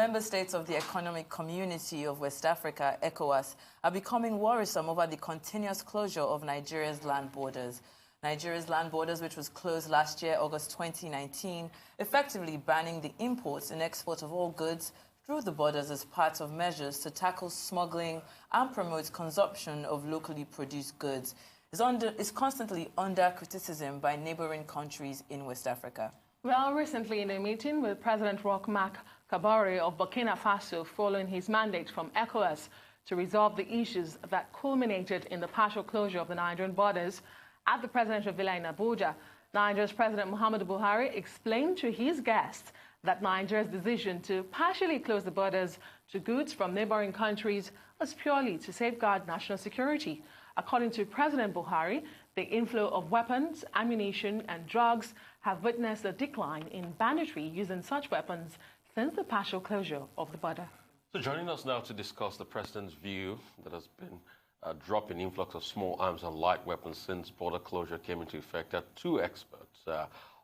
member states of the Economic Community of West Africa, ECOWAS, are becoming worrisome over the continuous closure of Nigeria's land borders. Nigeria's land borders, which was closed last year, August 2019, effectively banning the import and export of all goods through the borders as part of measures to tackle smuggling and promote consumption of locally produced goods, is constantly under criticism by neighbouring countries in West Africa. Well, recently in a meeting with President Marc Kabore of Burkina Faso following his mandate from ECOWAS to resolve the issues that culminated in the partial closure of the Nigerian borders at the presidential villa in Abuja, Nigeria's President Muhammadu Buhari explained to his guests that Nigeria's decision to partially close the borders to goods from neighbouring countries was purely to safeguard national security. According to President Buhari, the inflow of weapons, ammunition and drugs have witnessed a decline in banditry using such weapons since the partial closure of the border. So joining us now to discuss the President's view that has been a drop in influx of small arms and light weapons since border closure came into effect are two experts,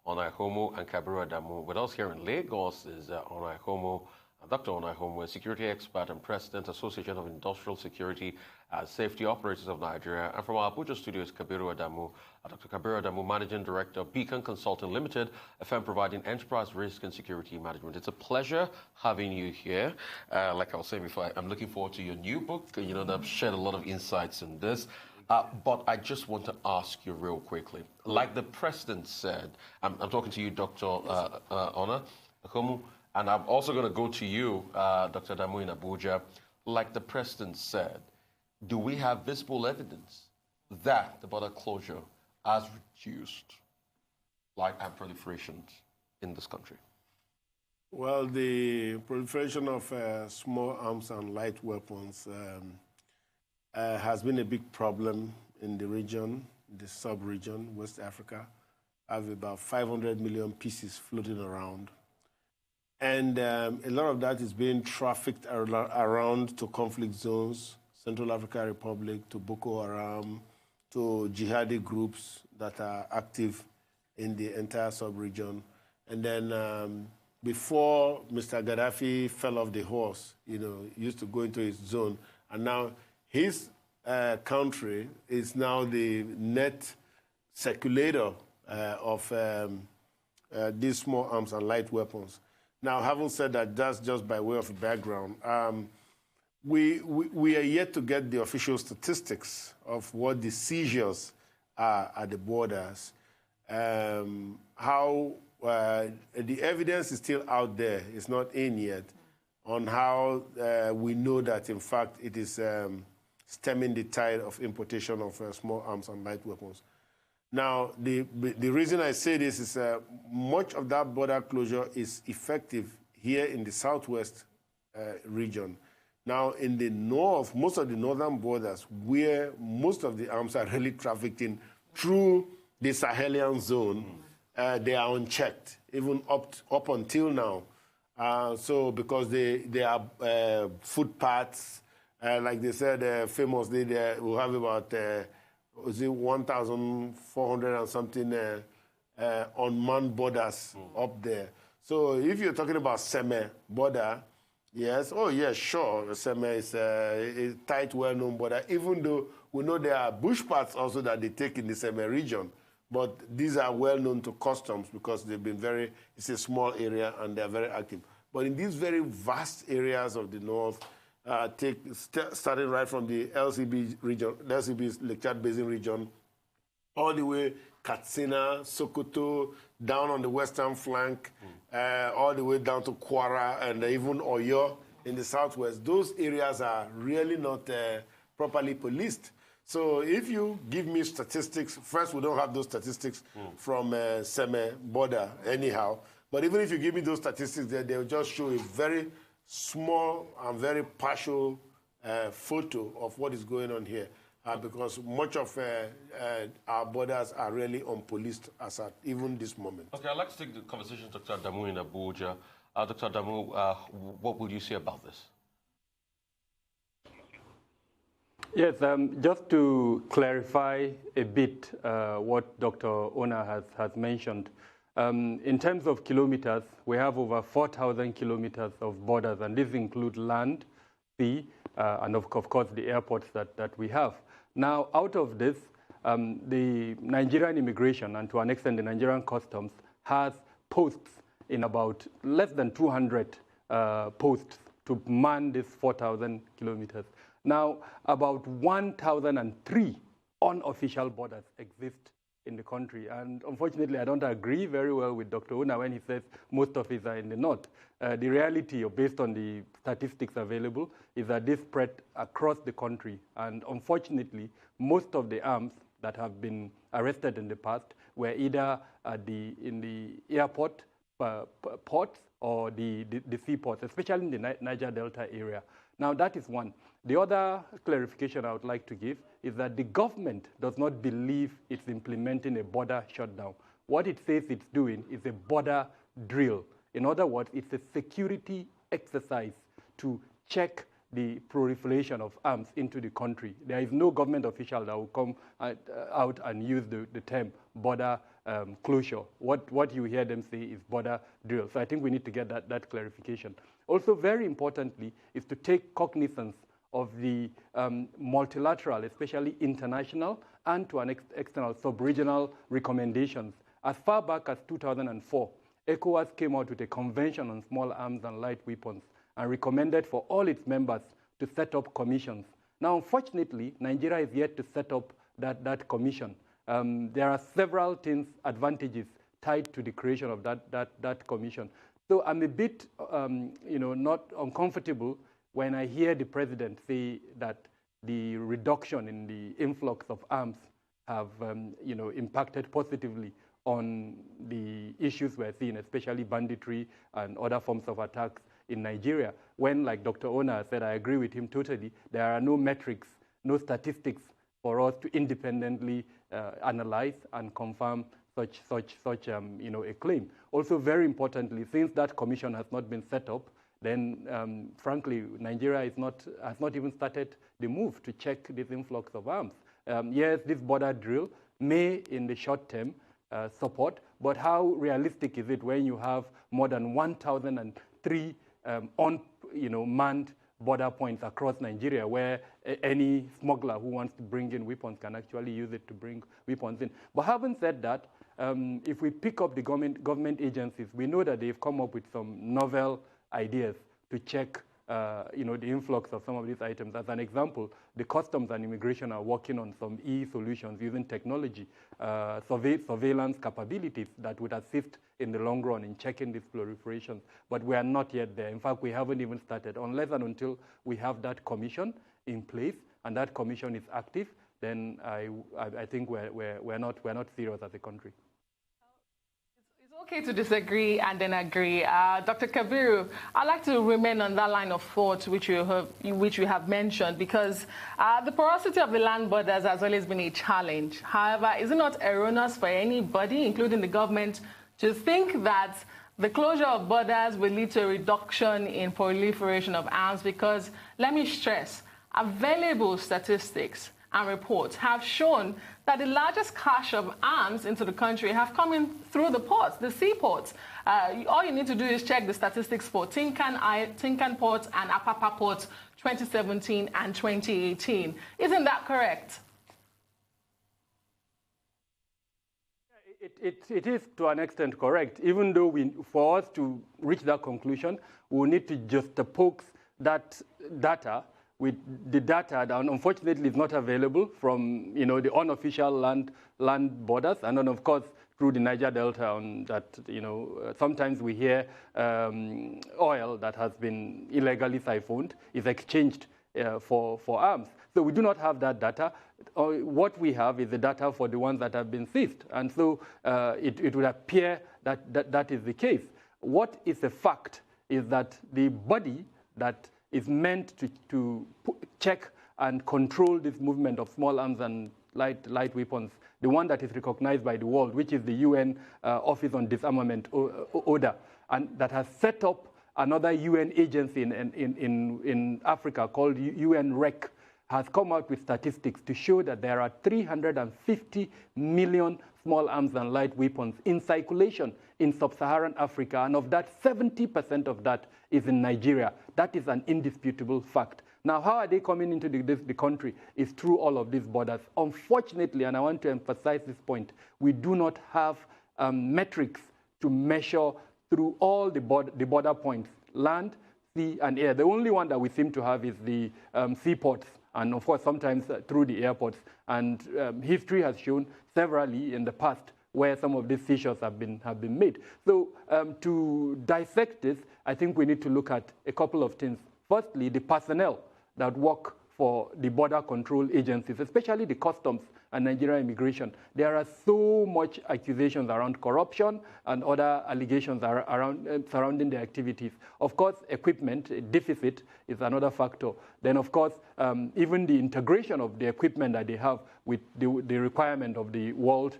Ona EKHOMU and Kabiru ADAMU. With us here in Lagos is Ona EKHOMU, Dr. Ona EKHOMU, a security expert and President, Association of Industrial Security Safety Operators of Nigeria. And from our Abuja studio is Kabiru ADAMU, Dr. Kabiru ADAMU, Managing Director of Beacon Consulting Limited, a firm providing enterprise risk and security management. It's a pleasure having you here. Like I was saying before, I'm looking forward to your new book. You know, that shared a lot of insights in this. But I just want to ask you real quickly. Like the President said, I'm talking to you, Dr. Ona EKHOMU, and I'm also going to go to you, Dr. ADAMU in Abuja. Like the President said, do we have visible evidence that the border closure has reduced light and proliferation in this country? Well, the proliferation of small arms and light weapons has been a big problem in the region, the sub-region, West Africa. I have about 500 million pieces floating around. And a lot of that is being trafficked around to conflict zones, Central African Republic, to Boko Haram, to jihadi groups that are active in the entire sub-region. And then before Mr. Gaddafi fell off the horse, you know, he used to go into his zone, and now his country is now the net circulator of these small arms and light weapons. Now, having said that, that's just by way of background. We are yet to get the official statistics of what the seizures are at the borders. How the evidence is still out there, it's not in yet, on how we know that, in fact, it is stemming the tide of importation of small arms and light weapons. Now, the reason I say this is much of that border closure is effective here in the southwest region. Now, in the north, most of the northern borders, where most of the arms are really trafficked in through the Sahelian zone, they are unchecked, even up until now. So because they are footpaths, like they said famously, they will have about 1,400 and something unmanned borders up there. So if you're talking about Seme border, yes, oh yes, sure, Seme is a tight, well-known border, even though we know there are bush paths also that they take in the Seme region. But these are well-known to customs because they've been it's a small area and they're very active. But in these very vast areas of the north, starting right from the LCB region, LCB's Lake Chad Basin region, all the way Katsina, Sokoto, down on the western flank, all the way down to Kwara and even Oyo in the southwest. Those areas are really not properly policed. So if you give me statistics, first we don't have those statistics from Seme border anyhow, but even if you give me those statistics, they'll just show a very small and very partial photo of what is going on here, because much of our borders are really unpoliced as at even this moment. Okay, I'd like to take the conversation to Dr. ADAMU in Abuja. Dr. ADAMU, what would you say about this? Yes, just to clarify a bit what Dr. Ona has mentioned, In terms of kilometers, we have over 4,000 kilometers of borders, and this includes land, sea, and of course the airports that we have. Now, out of this, the Nigerian immigration, and to an extent the Nigerian customs, has posts in about less than 200 posts to man these 4,000 kilometers. Now, about 1,003 unofficial borders exist in the country. And unfortunately, I don't agree very well with Dr. Ona when he says most of it are in the north. The reality, based on the statistics available, is that this spread across the country. And unfortunately, most of the arms that have been arrested in the past were either in the airport ports or the seaports, especially in the Niger Delta area. Now, that is one. The other clarification I would like to give is that the government does not believe it's implementing a border shutdown. What it says it's doing is a border drill. In other words, it's a security exercise to check the proliferation of arms into the country. There is no government official that will come out and use the term border closure. What you hear them say is border drill. So I think we need to get that clarification. Also, very importantly, is to take cognizance of the multilateral, especially international, and to an external sub-regional recommendations. As far back as 2004, ECOWAS came out with a convention on small arms and light weapons and recommended for all its members to set up commissions. Now, unfortunately, Nigeria is yet to set up that commission. There are several advantages tied to the creation of that commission. So I'm a bit, not uncomfortable when I hear the president say that the reduction in the influx of arms have, impacted positively on the issues we're seeing, especially banditry and other forms of attacks in Nigeria. When, like Dr. Ona said, I agree with him totally, there are no metrics, no statistics for us to independently analyze and confirm such a claim. Also, very importantly, since that commission has not been set up, then frankly, Nigeria has not even started the move to check this influx of arms. Yes, this border drill may, in the short term, support, but how realistic is it when you have more than 1,003 manned border points across Nigeria, where any smuggler who wants to bring in weapons can actually use it to bring weapons in? But having said that, if we pick up the government agencies, we know that they've come up with some novel ideas to check the influx of some of these items. As an example, the customs and immigration are working on some solutions using technology, surveillance capabilities that would assist in the long run in checking this proliferation. But we are not yet there. In fact, we haven't even started. Unless and until we have that commission in place and that commission is active, then I think we're not serious as a country. Okay to disagree and then agree. Dr. Kabiru, I'd like to remain on that line of thought which you have mentioned, because the porosity of the land borders has always been a challenge. However, is it not erroneous for anybody, including the government, to think that the closure of borders will lead to a reduction in proliferation of arms? Because, let me stress, available statistics and reports have shown that the largest cache of arms into the country have come in through the ports, the seaports. All you need to do is check the statistics for Tinkan Port and Apapa Port 2017 and 2018. Isn't that correct? It is to an extent correct, even though for us to reach that conclusion, we need to juxtapose that data with the data that unfortunately is not available from the unofficial land borders, and then of course through the Niger Delta. On that, sometimes we hear oil that has been illegally siphoned is exchanged for arms. So we do not have that data. What we have is the data for the ones that have been seized, and so it would appear that is the case. What is a fact is that the body that is meant to check and control this movement of small arms and light weapons, the one that is recognized by the world, which is the UN Office on Disarmament, ODA, and that has set up another UN agency in Africa called UN Roch, has come out with statistics to show that there are 350 million small arms and light weapons in circulation in sub-Saharan Africa, and of that, 70% of that is in Nigeria. That is an indisputable fact. Now, how are they coming into the country is through all of these borders. Unfortunately, and I want to emphasize this point, we do not have metrics to measure through all the border points, land, sea, and air. The only one that we seem to have is the seaports, and of course, sometimes through the airports. And history has shown severally in the past where some of these seizures have been made. So to dissect this, I think we need to look at a couple of things. Firstly, the personnel that work for the border control agencies, especially the customs and Nigerian immigration. There are so much accusations around corruption and other allegations around surrounding their activities. Of course, equipment deficit is another factor. Then, of course, even the integration of the equipment that they have with the requirement of the world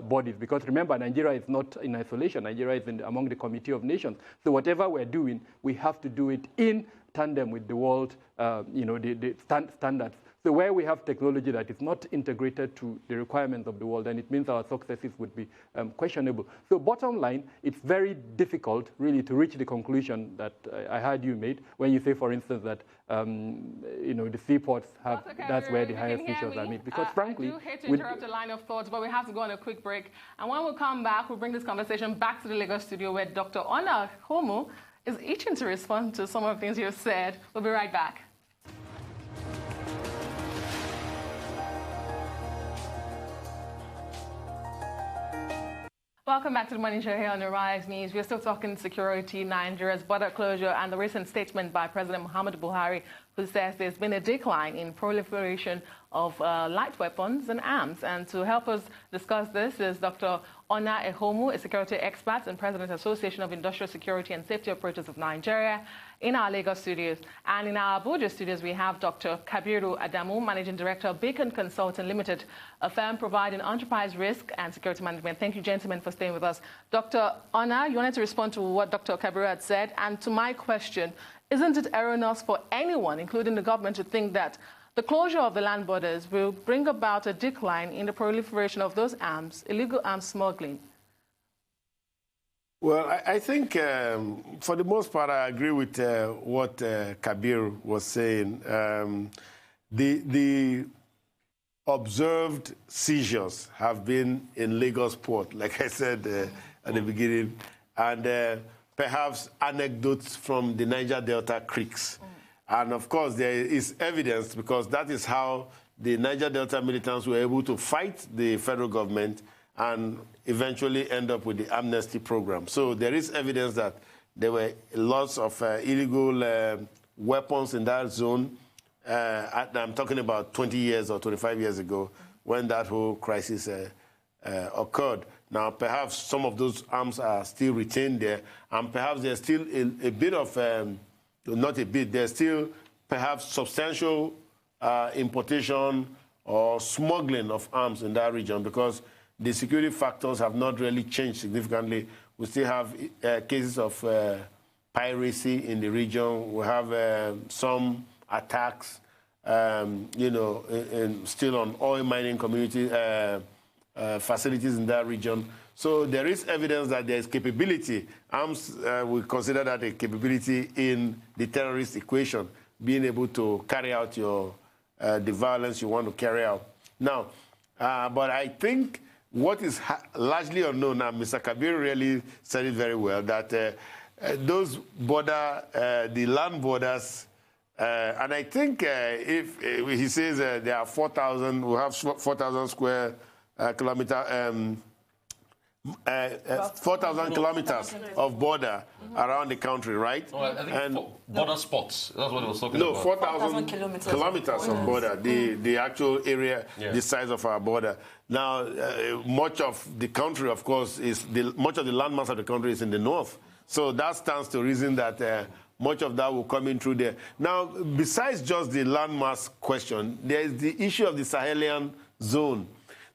bodies. Because remember, Nigeria is not in isolation. Nigeria is among the Committee of Nations. So whatever we're doing, we have to do it in tandem with the world, the standards. So where we have technology that is not integrated to the requirements of the world, then it means our successes would be questionable. So bottom line, it's very difficult really to reach the conclusion that I heard you made when you say, for instance, that the seaports have, that's where the highest seizures are made. Because frankly, I do hate to interrupt a line of thoughts, but we have to go on a quick break. And when we come back, we'll bring this conversation back to the Lagos studio where Dr. Ona EKHOMU is itching to respond to some of the things you've said. We'll be right back. Welcome back to the Morning Show here on the Rise News. We're still talking security, Nigeria's border closure, and the recent statement by President Muhammadu Buhari, who says there's been a decline in proliferation of light weapons and arms. And to help us discuss this is Dr. Ona EKHOMU, a security expert and President Association of Industrial Security and Safety Operators of Nigeria, in our Lagos studios. And in our Abuja studios, we have Dr. Kabiru ADAMU, Managing Director of Beacon Consulting Limited, a firm providing enterprise risk and security management. Thank you, gentlemen, for staying with us. Dr. Ona, you wanted to respond to what Dr. Kabiru had said. And to my question, isn't it erroneous for anyone, including the government, to think that the closure of the land borders will bring about a decline in the proliferation of those arms, illegal arms smuggling? Well, I think for the most part, I agree with what Kabir was saying. The observed seizures have been in Lagos port, like I said at the beginning, and perhaps anecdotes from the Niger Delta creeks. And of course, there is evidence, because that is how the Niger Delta militants were able to fight the federal government and eventually end up with the amnesty program. So there is evidence that there were lots of illegal weapons in that zone. I'm talking about 20 years or 25 years ago when that whole crisis occurred. Now, perhaps some of those arms are still retained there, and perhaps there's still a bit of, not a bit, there's still perhaps substantial importation or smuggling of arms in that region, because the security factors have not really changed significantly. We still have cases of piracy in the region. We have some attacks, still on oil mining community facilities in that region. So there is evidence that there is capability. Arms, we consider that a capability in the terrorist equation, being able to carry out the violence you want to carry out. Now, but I think what is largely unknown, now Mr. Kabir really said it very well, that those the land borders, and I think if he says there are 4,000, we have 4,000 square kilometer, 4,000 kilometers of border around the country, right? Well, I think border spots. That's what I was talking about. No, 4,000 kilometers of border, the actual area, the size of our border. Now, much of the country, of course, much of the landmass of the country is in the north. So that stands to reason that much of that will come in through there. Now, besides just the landmass question, there is the issue of the Sahelian zone.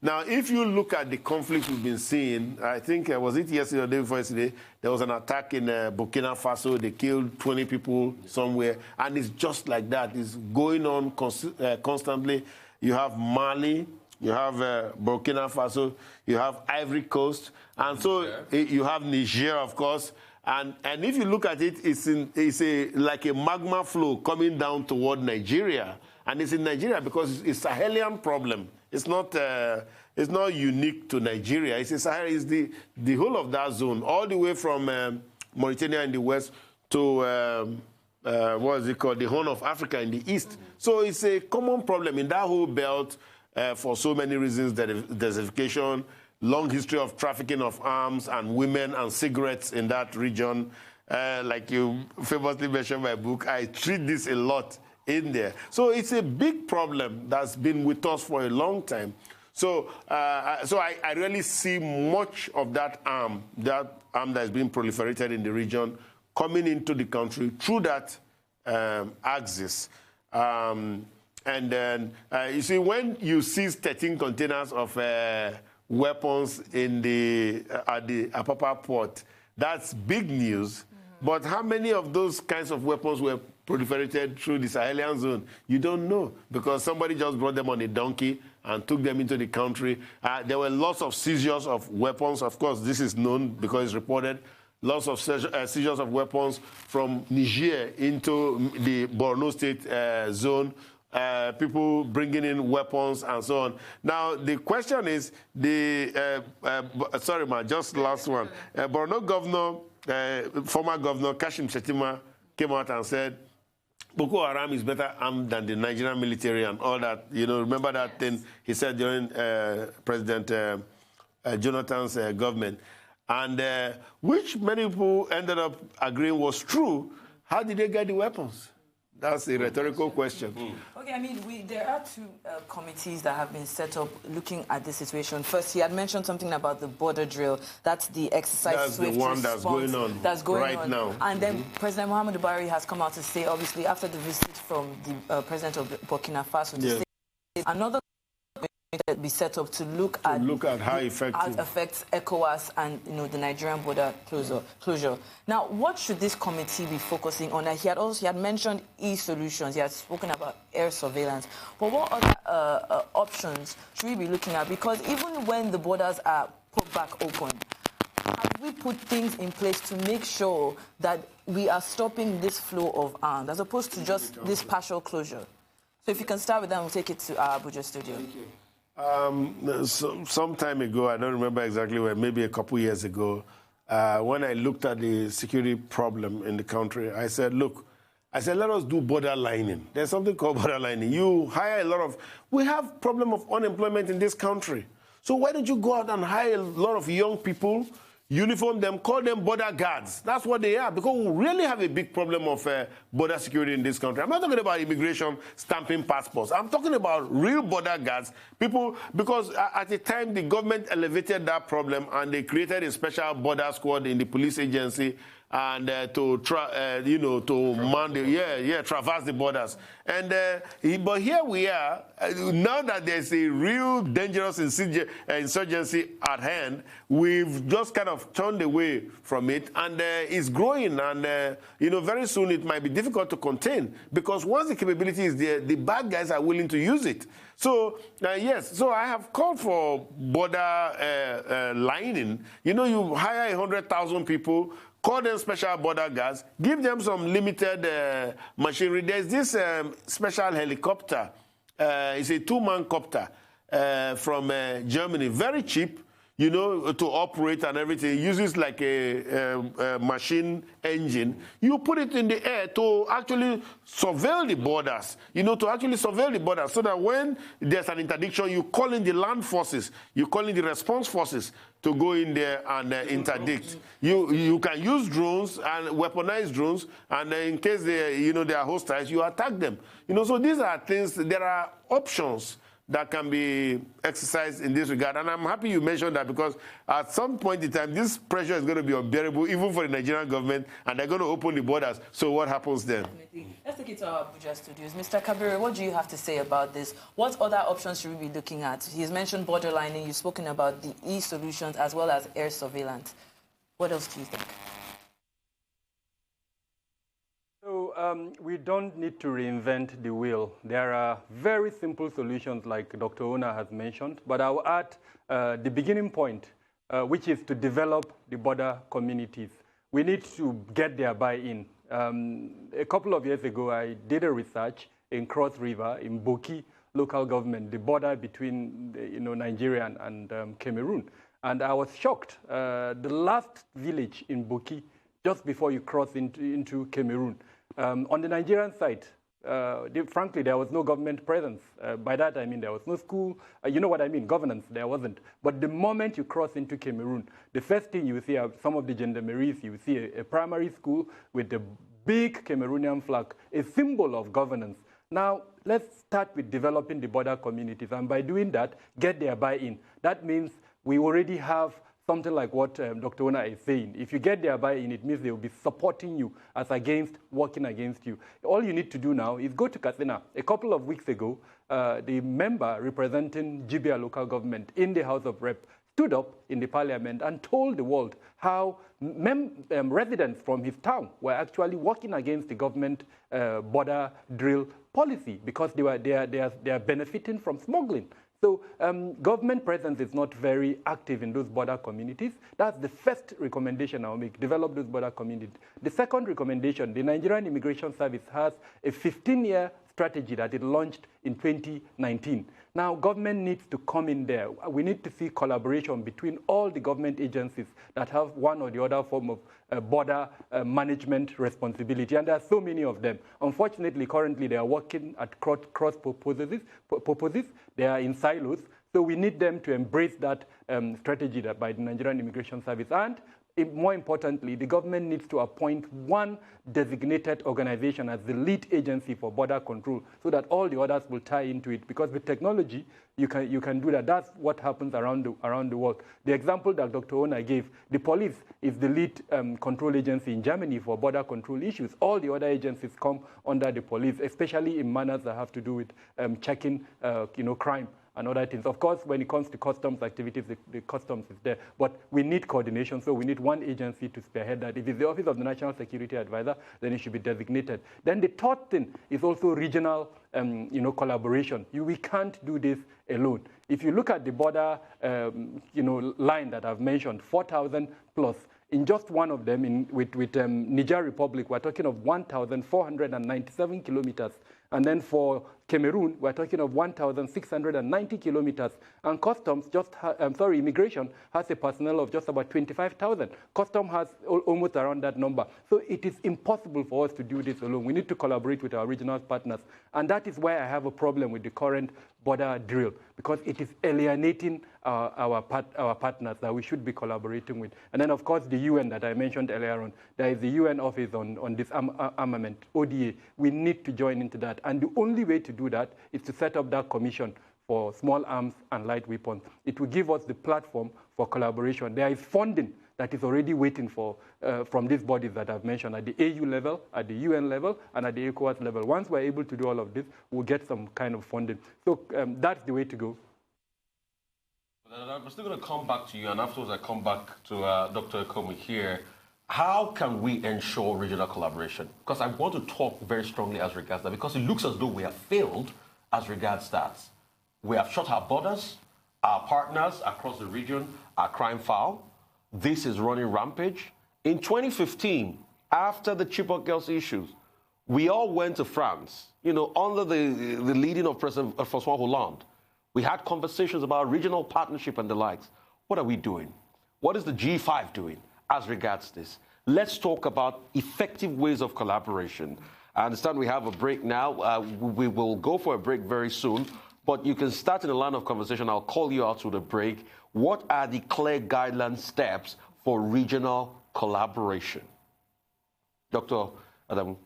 Now, if you look at the conflict we've been seeing, I think, was it yesterday or the day before yesterday, there was an attack in Burkina Faso. They killed 20 people somewhere, and it's just like that. It's going on constantly. You have Mali, you have Burkina Faso, you have Ivory Coast, and so you have Niger, of course. And if you look at it, it's like a magma flow coming down toward Nigeria. And it's in Nigeria because it's a Sahelian problem. It's not unique to Nigeria. It's the whole of that zone, all the way from Mauritania in the west to what is it called, the Horn of Africa in the east. So it's a common problem in that whole belt for so many reasons: desertification, long history of trafficking of arms and women and cigarettes in that region. Like you famously mentioned in my book, I treat this a lot in there. So it's a big problem that's been with us for a long time. So I really see much of that arm that is being proliferated in the region coming into the country through that axis. And then, you see, when you seize 13 containers of weapons in at the Apapa port, that's big news. But how many of those kinds of weapons were proliferated through the Sahelian zone? You don't know, because somebody just brought them on a donkey and took them into the country. There were lots of seizures of weapons. Of course, this is known because it's reported. Lots of seizures of weapons from Niger into the Borno State zone. People bringing in weapons and so on. Now, the question is, sorry, man, just last one. Borno governor, former governor Kashim Shettima came out and said, Boko Haram is better armed than the Nigerian military and all that. You know, remember that thing he said during President Jonathan's government, and which many people ended up agreeing was true. How did they get the weapons? That's a rhetorical question. Okay, I mean, there are two committees that have been set up looking at this situation. First, he had mentioned something about the border drill. That's the exercise. That's the one that's going on right now. And then President Muhammadu Buhari has come out to say, obviously, after the visit from the president of Burkina Faso, to say another committee be set up to look at how effective it affects ECOWAS and the Nigerian border closure. Now, what should this committee be focusing on? He had mentioned e-solutions. He had spoken about air surveillance. But what other options should we be looking at? Because even when the borders are put back open, have we put things in place to make sure that we are stopping this flow of arms, as opposed to just this partial closure? So if you can start with that, we'll take it to our Abuja studio. Thank you. Some time ago, I don't remember exactly when, maybe a couple years ago, when I looked at the security problem in the country, I said, look, let us do border lining. There's something called border lining. You hire we have problem of unemployment in this country. So why don't you go out and hire a lot of young people, uniform them, call them border guards? That's what they are, because we really have a big problem of border security in this country. I'm not talking about immigration stamping passports. I'm talking about real border guards, people, because at the time the government elevated that problem and they created a special border squad in the police agency and traverse the borders. And but here we are, now that there's a real dangerous insurgency at hand, we've just kind of turned away from it, and it's growing, and very soon it might be difficult to contain, because once the capability is there, the bad guys are willing to use it. So, yes, so I have called for border lining. You hire 100,000 people, call them special border guards, give them some limited machinery. There's this special helicopter. It's a two-man copter from Germany, very cheap, to operate and everything. It uses like a machine engine. You put it in the air to actually surveil the borders, so that when there's an interdiction, you call in the land forces, you call in the response forces to go in there and interdict. You can use drones and weaponized drones, and in case they are hostiles, you attack them. So these are things, there are options that can be exercised in this regard. And I'm happy you mentioned that, because at some point in time, this pressure is going to be unbearable, even for the Nigerian government, and they're going to open the borders. So what happens then? Definitely. Let's take it to our Abuja studios. Mr. Kabiru, what do you have to say about this? What other options should we be looking at? He's mentioned borderlining. You've spoken about the e-solutions as well as air surveillance. What else do you think? So we don't need to reinvent the wheel. There are very simple solutions like Dr. Ona has mentioned, but I'll add the beginning point, which is to develop the border communities. We need to get their buy-in. A couple of years ago, I did a research in Cross River, in Boki local government, the border between Nigerian and Cameroon. And I was shocked. The last village in Boki, just before you cross into Cameroon, on the Nigerian side, frankly, there was no government presence. By that, I mean there was no school. You know what I mean, governance, there wasn't. But the moment you cross into Cameroon, the first thing you see are some of the gendarmeries. You see a primary school with the big Cameroonian flag, a symbol of governance. Now, let's start with developing the border communities. And by doing that, get their buy-in. That means we already have something like what Dr. Ona is saying. If you get their buy-in, it means they will be supporting you as against working against you. All you need to do now is go to Katsina. A couple of weeks ago, the member representing Jibia local government in the House of Rep stood up in the parliament and told the world how residents from his town were actually working against the government border drill policy because they are benefiting from smuggling. So government presence is not very active in those border communities. That's the first recommendation I'll make, develop those border communities. The second recommendation, the Nigerian Immigration Service has a 15-year strategy that it launched in 2019. Now, government needs to come in there. We need to see collaboration between all the government agencies that have one or the other form of border management responsibility, and there are so many of them. Unfortunately, currently, they are working at cross purposes. They are in silos, so we need them to embrace that strategy that by the Nigerian Immigration Service. And more importantly, the government needs to appoint one designated organization as the lead agency for border control so that all the others will tie into it. Because with technology, you can do that. That's what happens around the world. The example that Dr. Ona gave, the police is the lead control agency in Germany for border control issues. All the other agencies come under the police, especially in matters that have to do with checking crime and other things. Of course, when it comes to customs activities, the customs is there. But we need coordination, so we need one agency to spearhead that. If it's the Office of the National Security Advisor, then it should be designated. Then the third thing is also regional collaboration. We can't do this alone. If you look at the border line that I've mentioned, 4,000 plus, in just one of them, with Niger Republic, we're talking of 1,497 kilometers. And then for Cameroon, we're talking of 1,690 kilometers. And customs immigration has a personnel of just about 25,000. Customs has almost around that number. So it is impossible for us to do this alone. We need to collaborate with our regional partners. And that is why I have a problem with the current border drill, because it is alienating our partners that we should be collaborating with. And then, of course, the UN that I mentioned earlier on. There is the UN office on this armament, ODA. We need to join into that. And the only way to do that is to set up that commission for small arms and light weapons. It will give us the platform for collaboration. There is funding that is already waiting for from these bodies that I've mentioned at the AU level, at the UN level, and at the ECOWAS level. Once we're able to do all of this, we'll get some kind of funding. So that's the way to go. I'm still going to come back to you, and afterwards I come back to Dr. EKHOMU here. How can we ensure regional collaboration? Because I want to talk very strongly as regards that, because it looks as though we have failed as regards that. We have shut our borders, our partners across the region are crying foul. This is running rampage. In 2015, after the Chibok girls issues, we all went to France, under the leading of President François Hollande. We had conversations about regional partnership and the likes. What are we doing? What is the G5 doing as regards this? Let's talk about effective ways of collaboration. I understand we have a break now. We will go for a break very soon, but you can start in a line of conversation. I'll call you out to the break. What are the clear guideline steps for regional collaboration? Dr. ADAMU.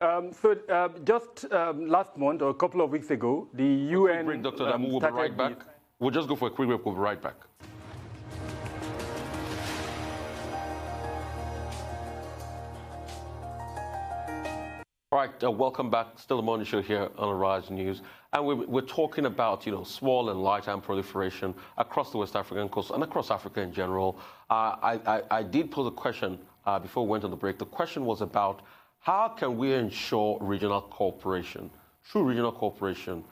Just last month or a couple of weeks ago, the UN... Break, Dr. ADAMU, we'll be right back. We'll just go for a quick break. We'll be right back. All right, welcome back. Still the morning show here on Arise News. And we're talking about, small and light arm proliferation across the West African coast and across Africa in general. I did pose a question before we went on the break. The question was about how can we ensure regional cooperation, true regional cooperation,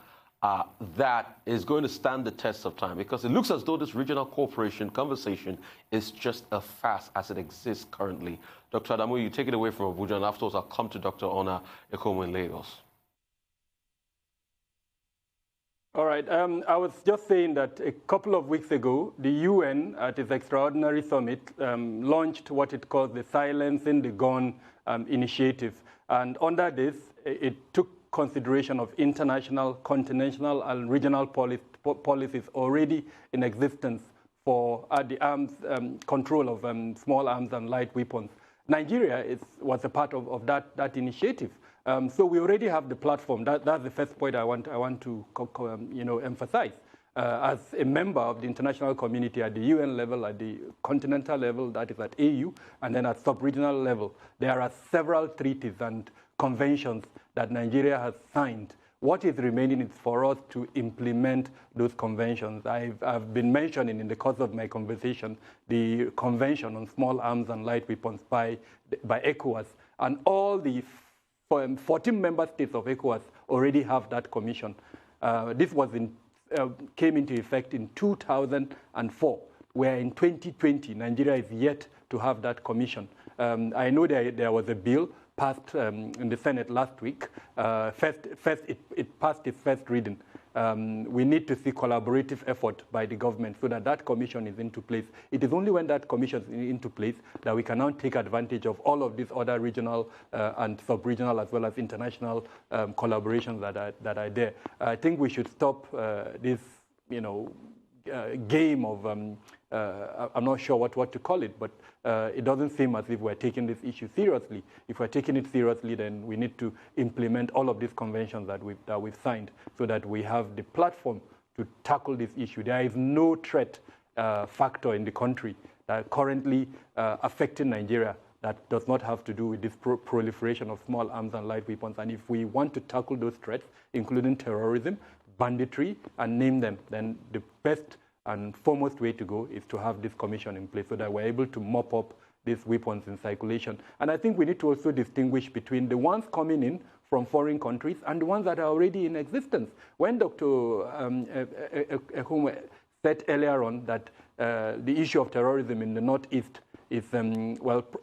that is going to stand the test of time? Because it looks as though this regional cooperation conversation is just as fast as it exists currently. Dr. ADAMU, you take it away from Abuja, and afterwards I'll come to Dr. Ona EKHOMU in Lagos. All right. I was just saying that a couple of weeks ago, the UN at its extraordinary summit launched what it calls the Silencing the Gun initiative. And under this, it took consideration of international, continental, and regional policies already in existence for the arms control of small arms and light weapons. Nigeria was a part of that initiative. So we already have the platform. That's the first point I want to emphasize. As a member of the international community at the UN level, at the continental level, that is at AU, and then at sub-regional level, there are several treaties and conventions that Nigeria has signed. What is remaining is for us to implement those conventions. I've been mentioning in the course of my conversation the Convention on Small Arms and Light Weapons by ECOWAS, and all the 14 member states of ECOWAS already have that commission. This came into effect in 2004, where in 2020, Nigeria is yet to have that commission. I know there was a bill passed in the Senate last week. It passed its first reading. We need to see collaborative effort by the government so that commission is into place. It is only when that commission is into place that we can now take advantage of all of these other regional and sub-regional as well as international collaborations that are there. I think we should stop this, game of, I'm not sure what to call it, but it doesn't seem as if we're taking this issue seriously. If we're taking it seriously, then we need to implement all of these conventions that we've signed so that we have the platform to tackle this issue. There is no threat factor in the country that currently affecting Nigeria that does not have to do with this proliferation of small arms and light weapons. And if we want to tackle those threats, including terrorism, banditry, and name them, then the best and foremost way to go is to have this commission in place so that we're able to mop up these weapons in circulation. And I think we need to also distinguish between the ones coming in from foreign countries and the ones that are already in existence. When Dr. EKHOMU said earlier on that the issue of terrorism in the Northeast is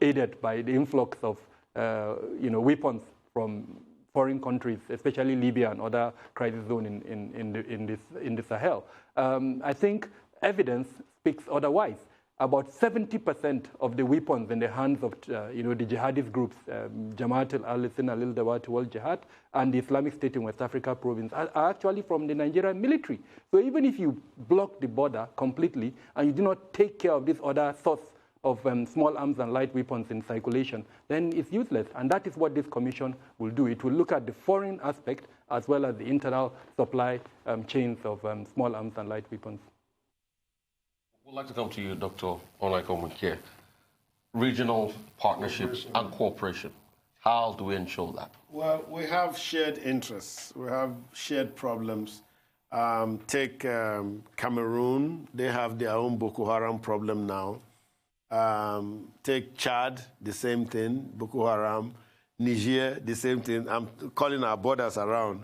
aided by the influx of weapons from foreign countries, especially Libya and other crisis zones in the Sahel. I think evidence speaks otherwise. About 70% of the weapons in the hands of the jihadist groups, Jamaat al-Ahli al-Dawat wal-Jihad and the Islamic State in West Africa province are actually from the Nigerian military. So even if you block the border completely and you do not take care of this other source of small arms and light weapons in circulation, then it's useless. And that is what this commission will do. It will look at the foreign aspect as well as the internal supply chains of small arms and light weapons. We'd like to come to you, Dr. Ona EKHOMU here. Regional partnerships and cooperation. How do we ensure that? Well, we have shared interests. We have shared problems. Take Cameroon. They have their own Boko Haram problem now. Take Chad, the same thing, Boko Haram. Niger, the same thing. I'm calling our borders around.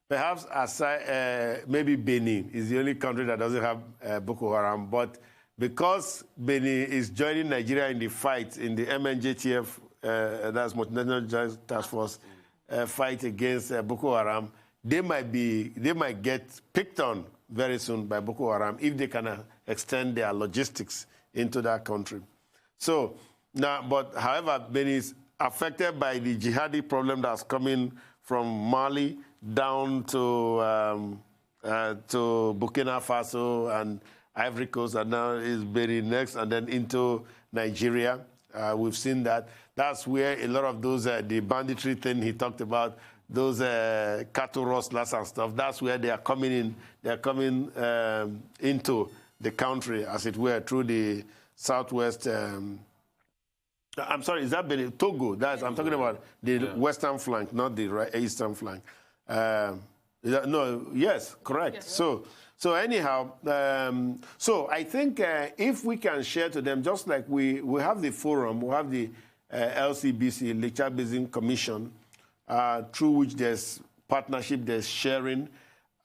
Perhaps aside, maybe Benin is the only country that doesn't have Boko Haram. But because Benin is joining Nigeria in the fight, in the MNJTF, that's Multinational Joint Task Force, fight against Boko Haram, they might get picked on very soon by Boko Haram if they can extend their logistics into that country. So now, but however, Benin is affected by the jihadi problem that's coming from Mali down to Burkina Faso and Ivory Coast, and now is Benin next, and then into Nigeria. We've seen that. That's where a lot of those, the banditry thing he talked about, those cattle rustlers and stuff, that's where they are coming in. They are coming into the country, as it were, through the southwest. I'm sorry, is that Togo? I'm talking about the western flank, not the eastern flank. Yes, correct. Yes, so anyhow, so I think if we can share to them, just like we have the forum, we have the LCBC, Lecture Basin Commission, through which there's partnership, there's sharing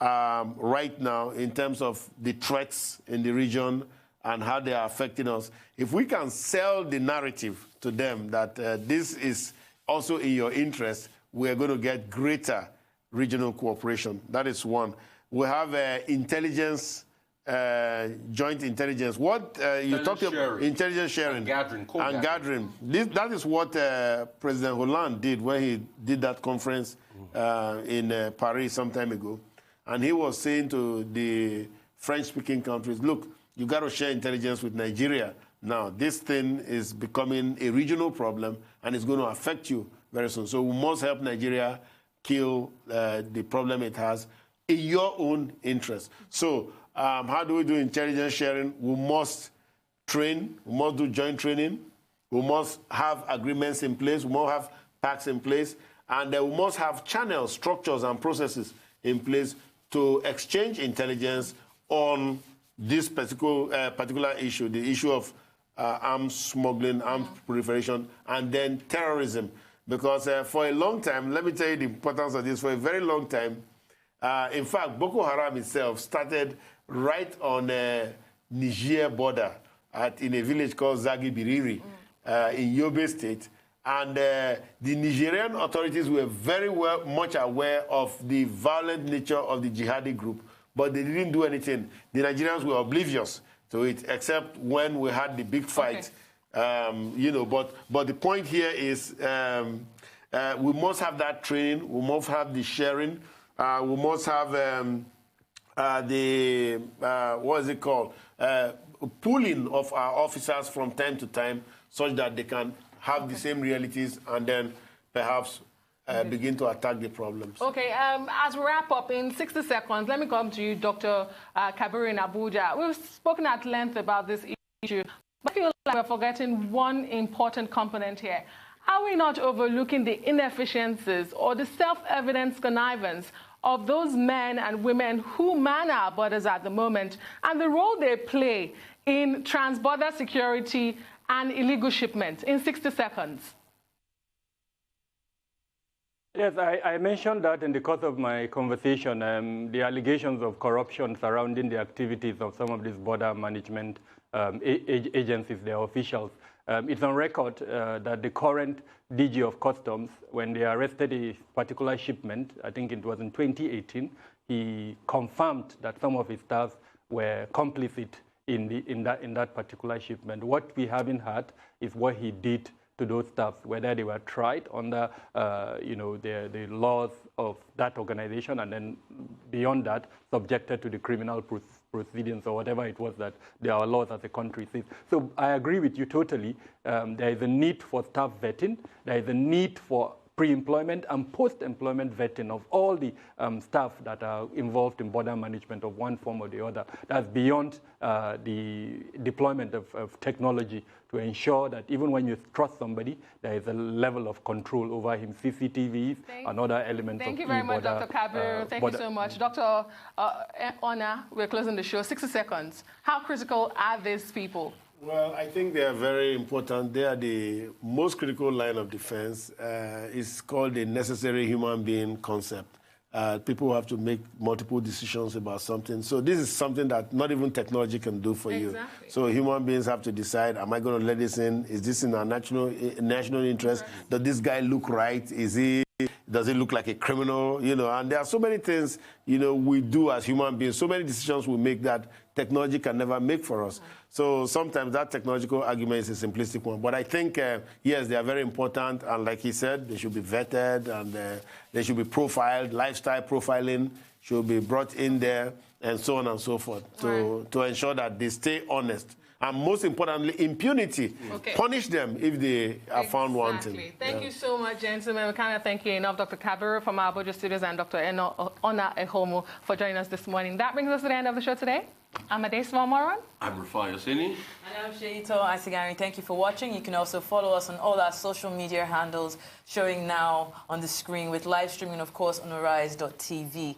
right now in terms of the threats in the region and how they are affecting us. If we can sell the narrative to them that this is also in your interest, we're going to get greater regional cooperation. That is one. We have intelligence, joint intelligence. What you talked about, intelligence sharing and gathering. That is what President Hollande did when he did that conference in Paris some time ago. And he was saying to the French-speaking countries, look, you got to share intelligence with Nigeria. Now, this thing is becoming a regional problem, and it's going to affect you very soon. So we must help Nigeria kill the problem it has in your own interest. So how do we do intelligence sharing? We must train. We must do joint training. We must have agreements in place. We must have pacts in place. And we must have channels, structures, and processes in place to exchange intelligence on this particular issue, the issue of arms smuggling, arms proliferation, and then terrorism. Because for a long time, let me tell you the importance of this, for a very long time, in fact, Boko Haram itself started right on the Niger border in a village called Zagi-Biriri in Yobe State. And the Nigerian authorities were very much aware of the violent nature of the jihadi group, but they didn't do anything. The Nigerians were oblivious to it, except when we had the big fight. Okay. But the point here is we must have that training. We must have the sharing. We must have what is it called? Pooling of our officers from time to time, such that they can have the same realities and then perhaps begin to attack the problems. Okay, as we wrap up in 60 seconds, let me come to you, Dr. Kabiru in Abuja. We've spoken at length about this issue, but I feel like we're forgetting one important component here. Are we not overlooking the inefficiencies or the self-evident connivance of those men and women who man our borders at the moment and the role they play in trans-border security and illegal shipment? In 60 seconds. Yes, I mentioned that in the course of my conversation, the allegations of corruption surrounding the activities of some of these border management agencies, their officials. It's on record that the current DG of Customs, when they arrested a particular shipment, I think it was in 2018, he confirmed that some of his staff were complicit in that particular shipment. What we haven't heard is what he did to those staff, whether they were tried under the laws of that organization, and then beyond that, subjected to the criminal proceedings or whatever it was that our laws as a country says. So I agree with you totally. There is a need for staff vetting. There is a need for pre-employment and post-employment vetting of all the staff that are involved in border management of one form or the other. That's beyond the deployment of technology to ensure that even when you trust somebody, there is a level of control over him, CCTVs and other elements. Thank you very much, Dr. Kabiru. Thank you so much. Dr. Ona, we're closing the show. 60 seconds. How critical are these people? Well, I think they are very important. They are the most critical line of defense. It's called the necessary human being concept. People have to make multiple decisions about something. So this is something that not even technology can do for you. So human beings have to decide, am I going to let this in? Is this in our national interest? Right. Does this guy look right? Does it look like a criminal? And there are so many things, we do as human beings, so many decisions we make that technology can never make for us. So sometimes that technological argument is a simplistic one. But I think, yes, they are very important. And like he said, they should be vetted and they should be profiled. Lifestyle profiling should be brought in there and so on and so forth to ensure that they stay honest and most importantly, impunity. Okay. Punish them if they are found wanting. Thank you so much, gentlemen. We cannot thank you enough, Dr. Kabiru from our Abuja studios and Dr. Ona EKHOMU for joining us this morning. That brings us to the end of the show today. I'm Adesima Moran. I'm Rufai Osini. And I'm Sheito Asigari. Thank you for watching. You can also follow us on all our social media handles showing now on the screen with live streaming, of course, on worrisome.tv.